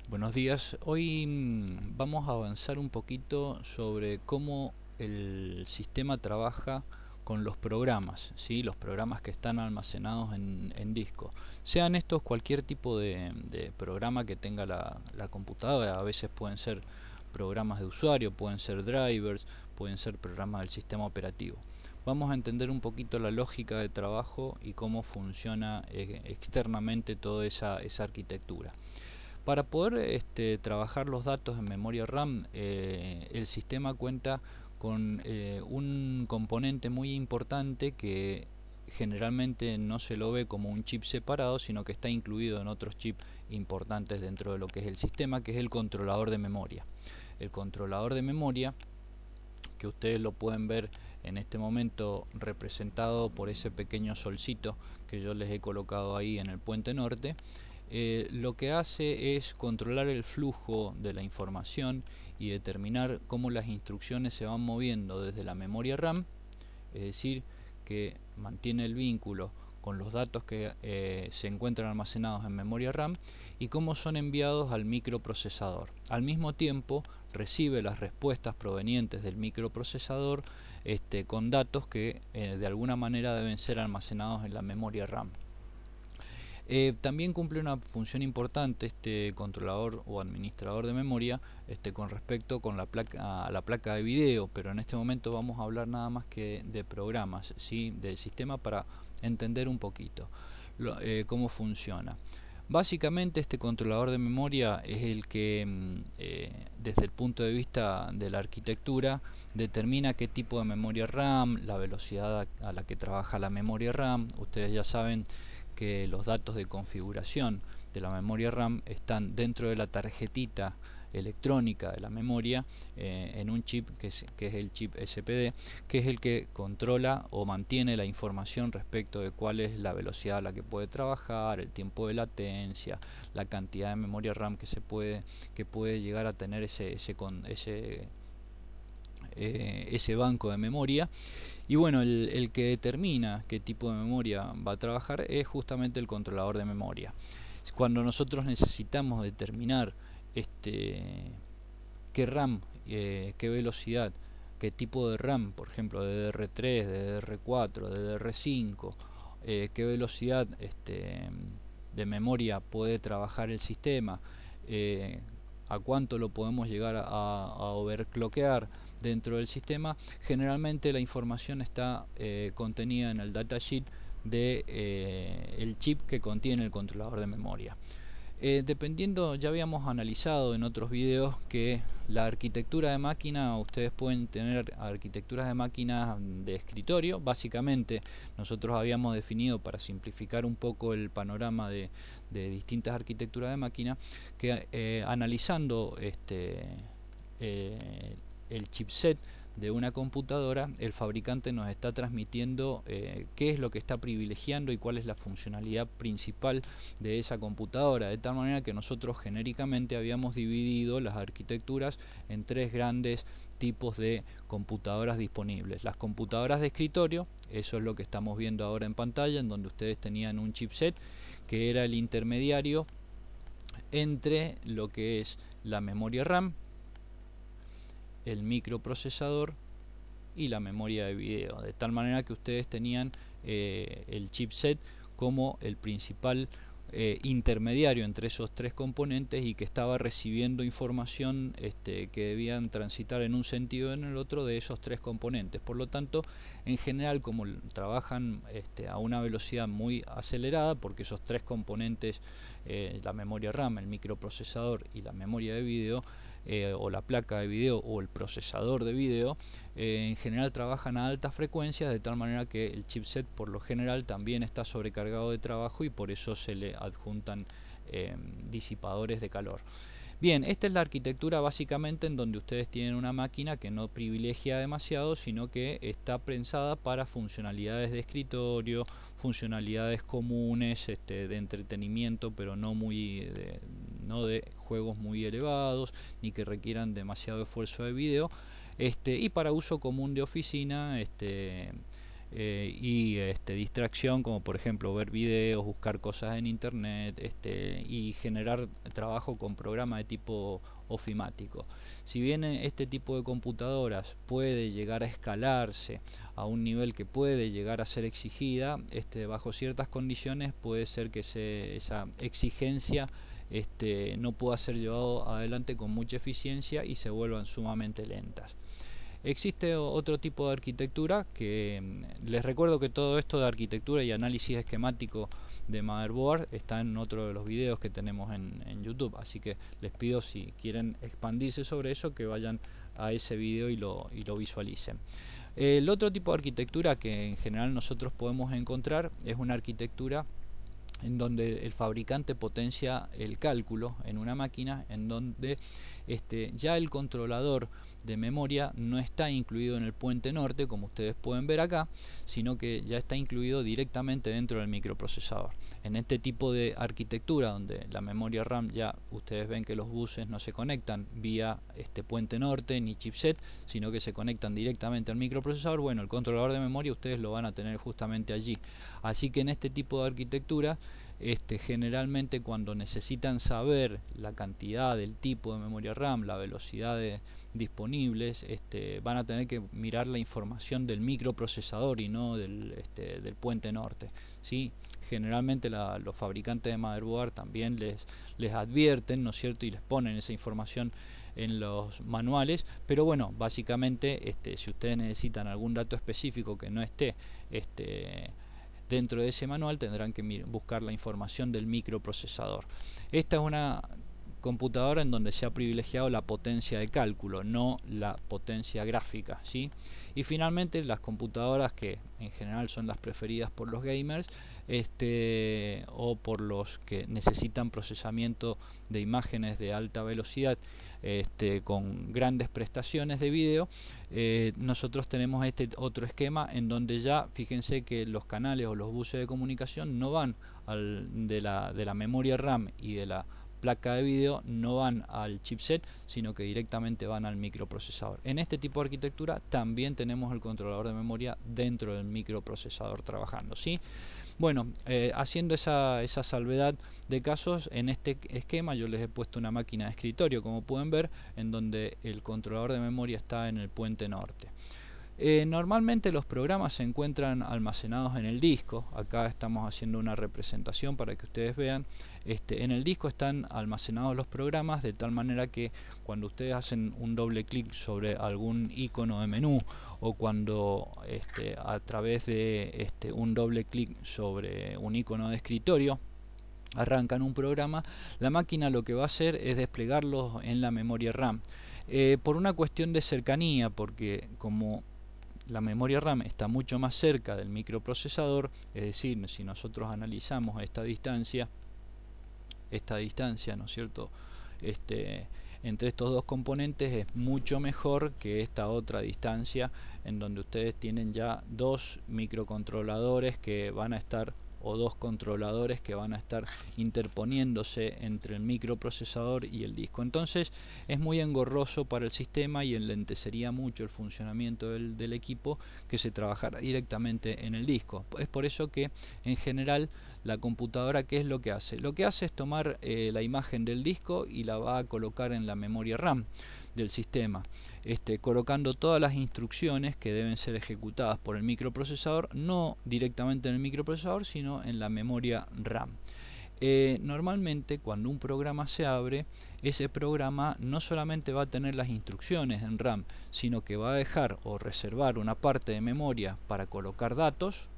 Buenos días. Hoy vamos a avanzar un poquito sobre cómo el sistema trabaja con los programas, ¿sí? Los programas que están almacenados en disco. Sean estos cualquier tipo de programa que tenga la computadora. A veces pueden ser programas de usuario, pueden ser drivers, pueden ser programas del sistema operativo. Vamos a entender un poquito la lógica de trabajo y cómo funciona externamente toda esa arquitectura. Para poder trabajar los datos en memoria RAM, el sistema cuenta con un componente muy importante que generalmente no se lo ve como un chip separado, sino que está incluido en otros chips importantes dentro de lo que es el sistema, que es el controlador de memoria. El controlador de memoria, que ustedes lo pueden ver en este momento representado por ese pequeño solcito que yo les he colocado ahí en el puente norte, lo que hace es controlar el flujo de la información y determinar cómo las instrucciones se van moviendo desde la memoria RAM, es decir, que mantiene el vínculo con los datos que se encuentran almacenados en memoria RAM y cómo son enviados al microprocesador. Al mismo tiempo recibe las respuestas provenientes del microprocesador con datos que de alguna manera deben ser almacenados en la memoria RAM. También cumple una función importante este controlador o administrador de memoria con respecto con a la placa de video, pero en este momento vamos a hablar nada más que de programas, ¿sí? Del sistema, para entender un poquito cómo funciona. Básicamente este controlador de memoria es el que desde el punto de vista de la arquitectura determina qué tipo de memoria RAM, la velocidad a la que trabaja la memoria RAM. Ustedes ya saben que los datos de configuración de la memoria RAM están dentro de la tarjetita electrónica de la memoria en un chip que es el chip SPD, que es el que controla o mantiene la información respecto de cuál es la velocidad a la que puede trabajar, el tiempo de latencia, la cantidad de memoria RAM que puede llegar a tener ese banco de memoria. Y bueno, el que determina qué tipo de memoria va a trabajar es justamente el controlador de memoria. Cuando nosotros necesitamos determinar qué RAM, qué velocidad, qué tipo de RAM, por ejemplo DDR3, DDR4, DDR5, qué velocidad de memoria puede trabajar el sistema, a cuánto lo podemos llegar a overclockear dentro del sistema. Generalmente la información está contenida en el datasheet de el chip que contiene el controlador de memoria. Dependiendo, ya habíamos analizado en otros videos que la arquitectura de máquina, ustedes pueden tener arquitecturas de máquinas de escritorio. Básicamente nosotros habíamos definido, para simplificar un poco el panorama de distintas arquitecturas de máquina, que analizando el chipset de una computadora, el fabricante nos está transmitiendo qué es lo que está privilegiando y cuál es la funcionalidad principal de esa computadora, de tal manera que nosotros genéricamente habíamos dividido las arquitecturas en tres grandes tipos de computadoras disponibles. Las computadoras de escritorio, eso es lo que estamos viendo ahora en pantalla, en donde ustedes tenían un chipset que era el intermediario entre lo que es la memoria RAM, el microprocesador y la memoria de video, de tal manera que ustedes tenían el chipset como el principal intermediario entre esos tres componentes y que estaba recibiendo información que debían transitar en un sentido o en el otro de esos tres componentes. Por lo tanto, en general, como trabajan a una velocidad muy acelerada, porque esos tres componentes, la memoria RAM, el microprocesador y la memoria de video, o la placa de video o el procesador de video, en general trabajan a altas frecuencias, de tal manera que el chipset por lo general también está sobrecargado de trabajo y por eso se le adjuntan disipadores de calor. Bien, esta es la arquitectura básicamente en donde ustedes tienen una máquina que no privilegia demasiado, sino que está pensada para funcionalidades de escritorio, funcionalidades comunes, de entretenimiento, pero no de juegos muy elevados, ni que requieran demasiado esfuerzo de video, y para uso común de oficina, y distracción, como por ejemplo ver videos, buscar cosas en internet, y generar trabajo con programas de tipo ofimático. Si bien este tipo de computadoras puede llegar a escalarse a un nivel que puede llegar a ser exigida, bajo ciertas condiciones puede ser que esa exigencia no pueda ser llevado adelante con mucha eficiencia y se vuelvan sumamente lentas. Existe otro tipo de arquitectura que les recuerdo que todo esto de arquitectura y análisis esquemático de motherboard está en otro de los videos que tenemos en YouTube, así que les pido, si quieren expandirse sobre eso, que vayan a ese video y lo visualicen. El otro tipo de arquitectura que en general nosotros podemos encontrar es una arquitectura en donde el fabricante potencia el cálculo en una máquina, en donde ya el controlador de memoria no está incluido en el puente norte, como ustedes pueden ver acá, sino que ya está incluido directamente dentro del microprocesador. En este tipo de arquitectura, donde la memoria RAM, ya ustedes ven que los buses no se conectan vía puente norte ni chipset, sino que se conectan directamente al microprocesador, bueno, el controlador de memoria ustedes lo van a tener justamente allí. Así que en este tipo de arquitectura, generalmente cuando necesitan saber la cantidad del tipo de memoria RAM, la velocidad disponibles, van a tener que mirar la información del microprocesador y no del puente norte, ¿sí? Generalmente los fabricantes de motherboard también les advierten, ¿no es cierto?, y les ponen esa información en los manuales, pero bueno, básicamente si ustedes necesitan algún dato específico que no esté dentro de ese manual, tendrán que buscar la información del microprocesador. Esta es una computadora en donde se ha privilegiado la potencia de cálculo, no la potencia gráfica, ¿sí? Y finalmente las computadoras que en general son las preferidas por los gamers, o por los que necesitan procesamiento de imágenes de alta velocidad, con grandes prestaciones de video, nosotros tenemos este otro esquema en donde ya fíjense que los canales o los buses de comunicación no van de la memoria RAM y de la placa de video, no van al chipset, sino que directamente van al microprocesador. En este tipo de arquitectura también tenemos el controlador de memoria dentro del microprocesador trabajando, ¿sí? Bueno, haciendo esa salvedad de casos, en este esquema yo les he puesto una máquina de escritorio, como pueden ver, en donde el controlador de memoria está en el puente norte. Normalmente los programas se encuentran almacenados en el disco. Acá estamos haciendo una representación para que ustedes vean. En el disco están almacenados los programas, de tal manera que cuando ustedes hacen un doble clic sobre algún icono de menú, o cuando a través de un doble clic sobre un icono de escritorio arrancan un programa, la máquina lo que va a hacer es desplegarlo en la memoria RAM. Por una cuestión de cercanía, porque como la memoria RAM está mucho más cerca del microprocesador, es decir, si nosotros analizamos esta distancia, ¿no es cierto?, entre estos dos componentes es mucho mejor que esta otra distancia, en donde ustedes tienen ya dos microcontroladores que van a estar, o dos controladores que van a estar interponiéndose entre el microprocesador y el disco. Entonces es muy engorroso para el sistema y enlentecería mucho el funcionamiento del equipo que se trabajara directamente en el disco. Es por eso que en general la computadora, ¿qué es lo que hace? Lo que hace es tomar la imagen del disco y la va a colocar en la memoria RAM del sistema, colocando todas las instrucciones que deben ser ejecutadas por el microprocesador, no directamente en el microprocesador, sino en la memoria RAM. Normalmente cuando un programa se abre, ese programa no solamente va a tener las instrucciones en RAM, sino que va a dejar o reservar una parte de memoria para colocar datos,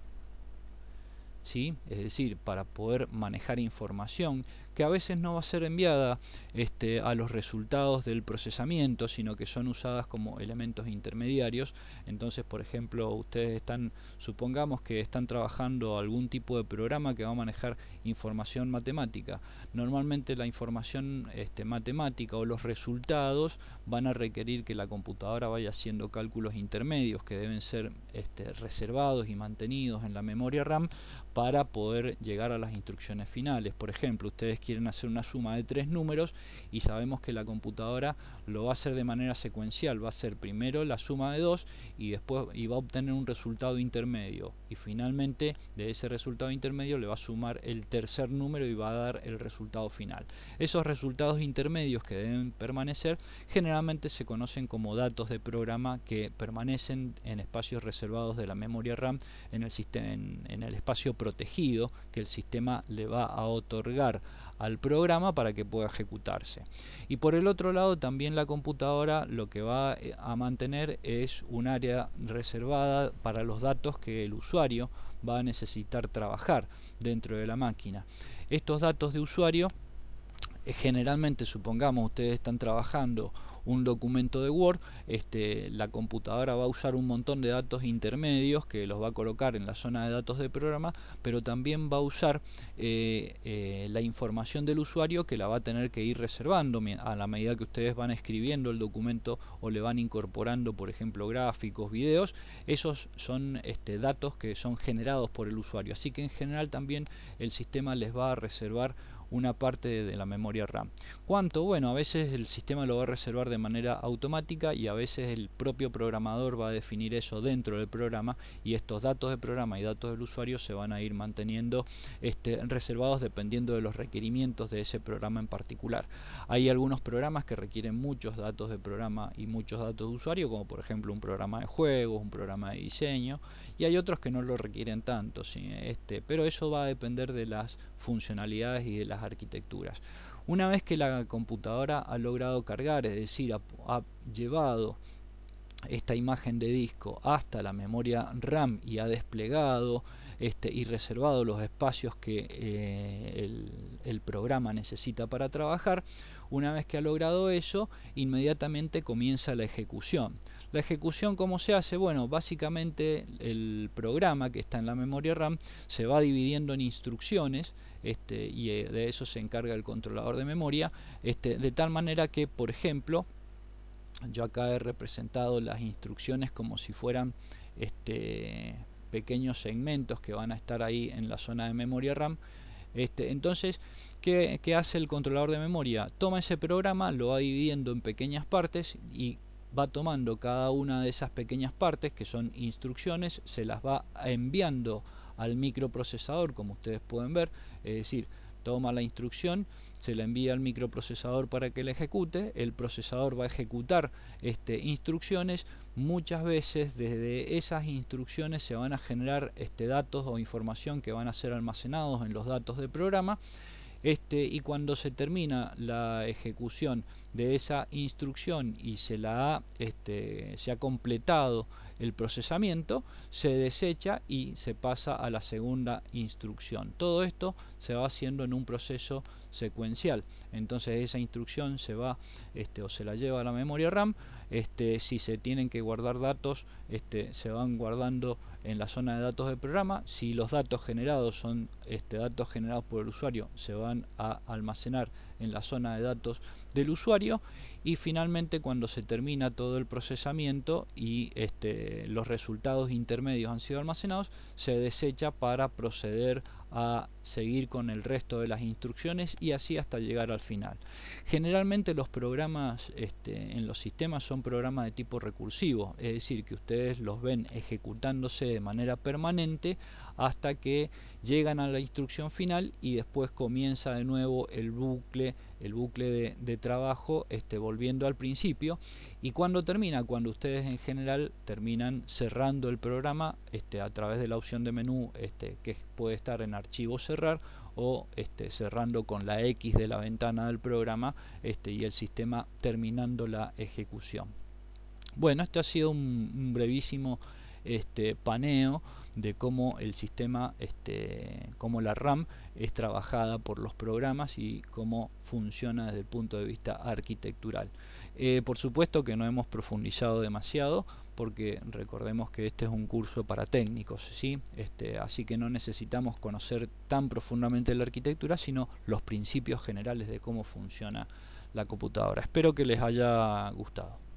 ¿sí? Es decir, para poder manejar información que a veces no va a ser enviada a los resultados del procesamiento, sino que son usadas como elementos intermediarios. Entonces, por ejemplo, ustedes supongamos que están trabajando algún tipo de programa que va a manejar información matemática. Normalmente la información matemática o los resultados van a requerir que la computadora vaya haciendo cálculos intermedios que deben ser reservados y mantenidos en la memoria RAM para poder llegar a las instrucciones finales. Por ejemplo, ustedes ustedes quieren hacer una suma de 3 números y sabemos que la computadora lo va a hacer de manera secuencial, va a hacer primero la suma de 2 y después va a obtener un resultado intermedio y finalmente de ese resultado intermedio le va a sumar el tercer número y va a dar el resultado final. Esos resultados intermedios que deben permanecer generalmente se conocen como datos de programa, que permanecen en espacios reservados de la memoria RAM en el sistema, en el espacio protegido que el sistema le va a otorgar al programa para que pueda ejecutarse. Y por el otro lado también la computadora lo que va a mantener es un área reservada para los datos que el usuario va a necesitar trabajar dentro de la máquina. Estos datos de usuario generalmente, supongamos ustedes están trabajando un documento de Word, la computadora va a usar un montón de datos intermedios que los va a colocar en la zona de datos de programa, pero también va a usar la información del usuario que la va a tener que ir reservando a la medida que ustedes van escribiendo el documento o le van incorporando, por ejemplo, gráficos, videos. Esos son datos que son generados por el usuario, así que en general también el sistema les va a reservar una parte de la memoria RAM. ¿Cuánto? Bueno, a veces el sistema lo va a reservar de manera automática y a veces el propio programador va a definir eso dentro del programa, y estos datos de programa y datos del usuario se van a ir manteniendo reservados dependiendo de los requerimientos de ese programa en particular. Hay algunos programas que requieren muchos datos de programa y muchos datos de usuario, como por ejemplo un programa de juegos, un programa de diseño, y hay otros que no lo requieren tanto, ¿sí? Pero eso va a depender de las funcionalidades y de las arquitecturas. Una vez que la computadora ha logrado cargar, es decir, ha llevado esta imagen de disco hasta la memoria RAM y ha desplegado y reservado los espacios que el programa necesita para trabajar, una vez que ha logrado eso, inmediatamente comienza la ejecución. La ejecución, ¿cómo se hace? Bueno, básicamente el programa que está en la memoria RAM se va dividiendo en instrucciones, y de eso se encarga el controlador de memoria, de tal manera que, por ejemplo, yo acá he representado las instrucciones como si fueran pequeños segmentos que van a estar ahí en la zona de memoria RAM. Entonces, ¿qué hace el controlador de memoria? Toma ese programa, lo va dividiendo en pequeñas partes y va tomando cada una de esas pequeñas partes, que son instrucciones, se las va enviando al microprocesador, como ustedes pueden ver, es decir, toma la instrucción, se la envía al microprocesador para que la ejecute, el procesador va a ejecutar instrucciones. Muchas veces desde esas instrucciones se van a generar datos o información que van a ser almacenados en los datos del programa. Y cuando se termina la ejecución de esa instrucción y se ha completado el procesamiento, se desecha y se pasa a la segunda instrucción. Todo esto se va haciendo en un proceso secuencial. Entonces esa instrucción se va o se la lleva a la memoria RAM. Si se tienen que guardar datos, se van guardando en la zona de datos del programa. Si los datos generados son datos generados por el usuario, se van a almacenar en la zona de datos del usuario. Y finalmente, cuando se termina todo el procesamiento y los resultados intermedios han sido almacenados, se desecha para proceder a seguir con el resto de las instrucciones y así hasta llegar al final. Generalmente los programas en los sistemas son programas de tipo recursivo, es decir, que ustedes los ven ejecutándose de manera permanente hasta que llegan a la instrucción final y después comienza de nuevo el bucle de trabajo, volviendo al principio. Y cuando termina, cuando ustedes en general terminan cerrando el programa a través de la opción de menú que puede estar en archivo cerrar, o cerrando con la X de la ventana del programa y el sistema terminando la ejecución. Bueno, este ha sido un brevísimo paneo de cómo el sistema, cómo la RAM es trabajada por los programas y cómo funciona desde el punto de vista arquitectural. Por supuesto que no hemos profundizado demasiado, porque recordemos que este es un curso para técnicos, ¿sí? Así que no necesitamos conocer tan profundamente la arquitectura, sino los principios generales de cómo funciona la computadora. Espero que les haya gustado.